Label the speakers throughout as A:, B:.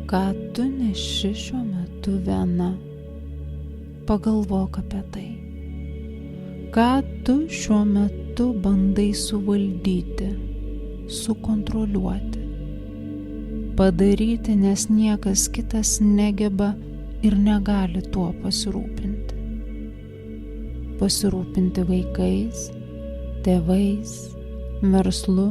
A: Ką tu neši šiuo metu viena? Pagalvok apie tai. Ką tu šiuo metu bandai suvaldyti, sukontroliuoti, padaryti, nes niekas kitas negeba ir negali tuo pasirūpinti. Pasirūpinti vaikais, tėvais, verslu.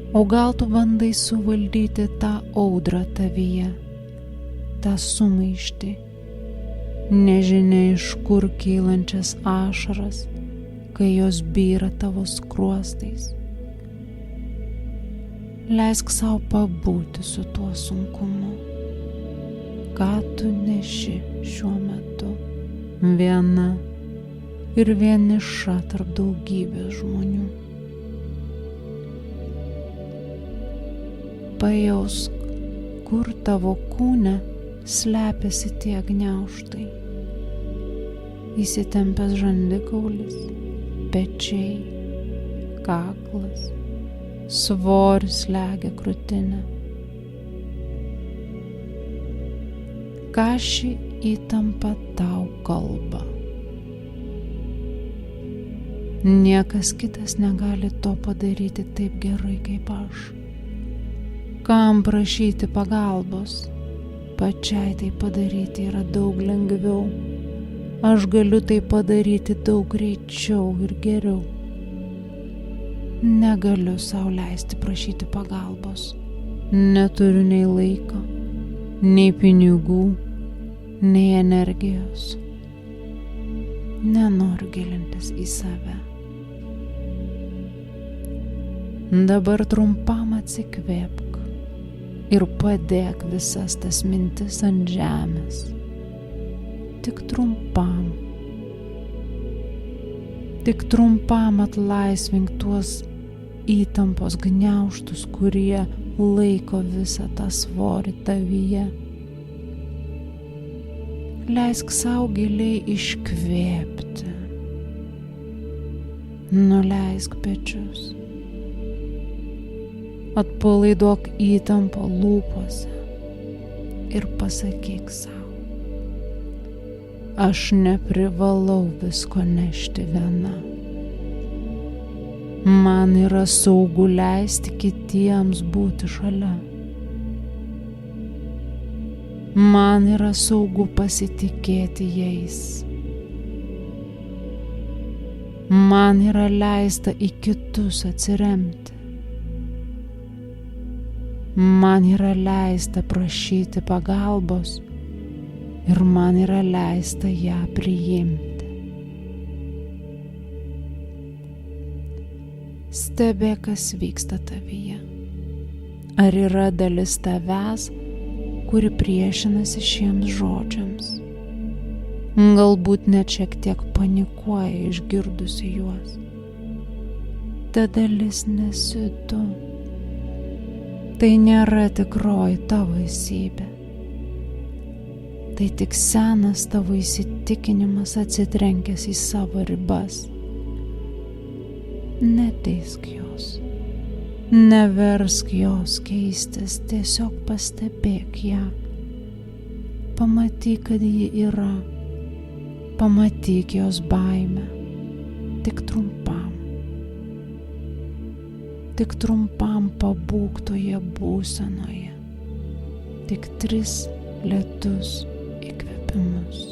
A: O gal tu bandai suvaldyti tą audrą tavyje, tą sumaištį, nežinia iš kur kylančias ašaras, kai jos byra tavo skruostais. Leisk sau pabūti su tuo sunkumu. Ką tu neši šiuo metu? Viena ir vieniša tarp daugybės žmonių. Pajausk, kur tavo kūne slepiasi tie gniaužtai. Įsitempęs žandikaulis, pečiai, kaklas, svoris slegia krūtinę. Ką ši įtampa tau kalba? Niekas kitas negali to padaryti taip gerai kaip aš. Kam prašyti pagalbos? Pačiai tai padaryti yra daug lengviau. Aš galiu tai padaryti daug greičiau ir geriau. Negaliu sau leisti prašyti pagalbos. Neturiu nei laiko, nei pinigų, nei energijos. Nenoriu gilintis į save. Dabar trumpam atsikvėpk ir padėk visas tas mintis ant žemės. Tik trumpam. Tik trumpam atlaisvink tuos įtampos gniaužtus, kurie laiko visą tą svorį tavyje. Leisk sau giliai iškvėpti. Nuleisk pečius. Atpalaiduok įtampą lūpose ir pasakyk sau: aš neprivalau visko nešti viena. Man yra saugu leisti kitiems būti šalia. Man yra saugu pasitikėti jais. Man yra leista į kitus atsiremti. Man yra leista prašyti pagalbos ir man yra leista ją priimti. Stebėk, kas vyksta tavyje. Ar yra dalis tavęs, kuri priešinasi šiems žodžiams? Galbūt net šiek tiek panikuoja išgirdusi juos. Ta dalis nesi tu. Tai nėra tikroji tavo esybė. Tai tik senas tavo įsitikinimas atsitrenkęs į savo ribas. Neteisk jos. Neversk jos keistis, tiesiog pastebėk ją. Pamatyk, kad ji yra. Pamatyk jos baimę. Tik trumpam. Tik trumpam pabūk toje būsenoje. Tik 3 lėtus įkvėpimus.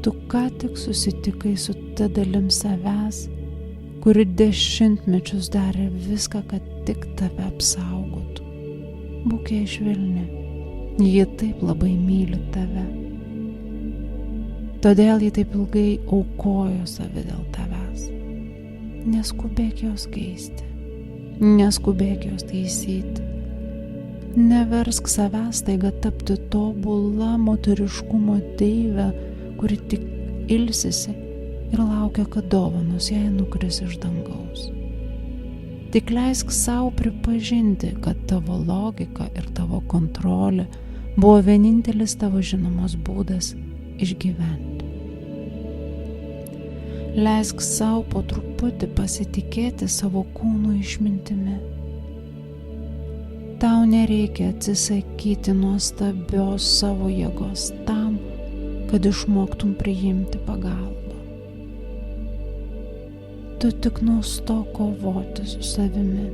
A: Tu ką tik susitikai su ta dalim savęs, kuri dešimtmečius darė viską, kad tik tave apsaugotų. Būk jai švelni, ji taip labai myli tave. Todėl ji taip ilgai aukojo save dėl tavęs. Neskubėk jos keisti, neskubėk jos taisyti. Neversk savęs taiga tapti tobula moteriškumo deivė, kuri tik ilsisi ir laukia, kad dovanos jai nukris iš dangaus. Tik leisk savo pripažinti, kad tavo logika ir tavo kontrolė buvo vienintelis tavo žinomas būdas išgyventi. Leisk savo po truputį pasitikėti savo kūno išmintimi. Tau nereikia atsisakyti nuostabios savo jėgos tam, kad išmoktum priimti pagalbą. Tu tik nustok kovoti su savimi.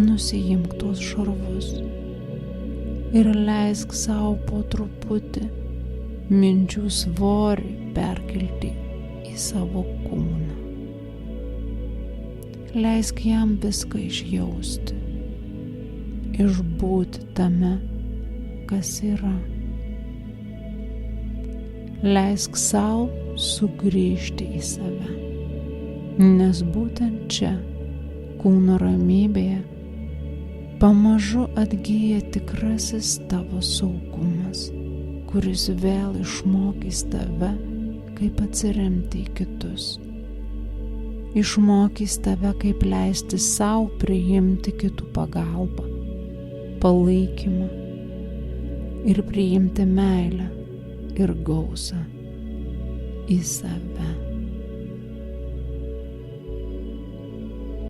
A: Nusiimk tuos šarvus ir leisk savo po truputį minčių svorį perkelti į savo kūną. Leisk jam viską išjausti, išbūti tame, kas yra. Leisk savo sugrįžti į save, nes būtent čia, kūno ramybėje, pamažu atgyja tikrasis tavo saugumas, kuris vėl išmokys tave, kaip atsiremti į kitus. Išmokys tave, kaip leisti savo priimti kitų pagalbą, palaikymą ir priimti meilę ir gausą į save.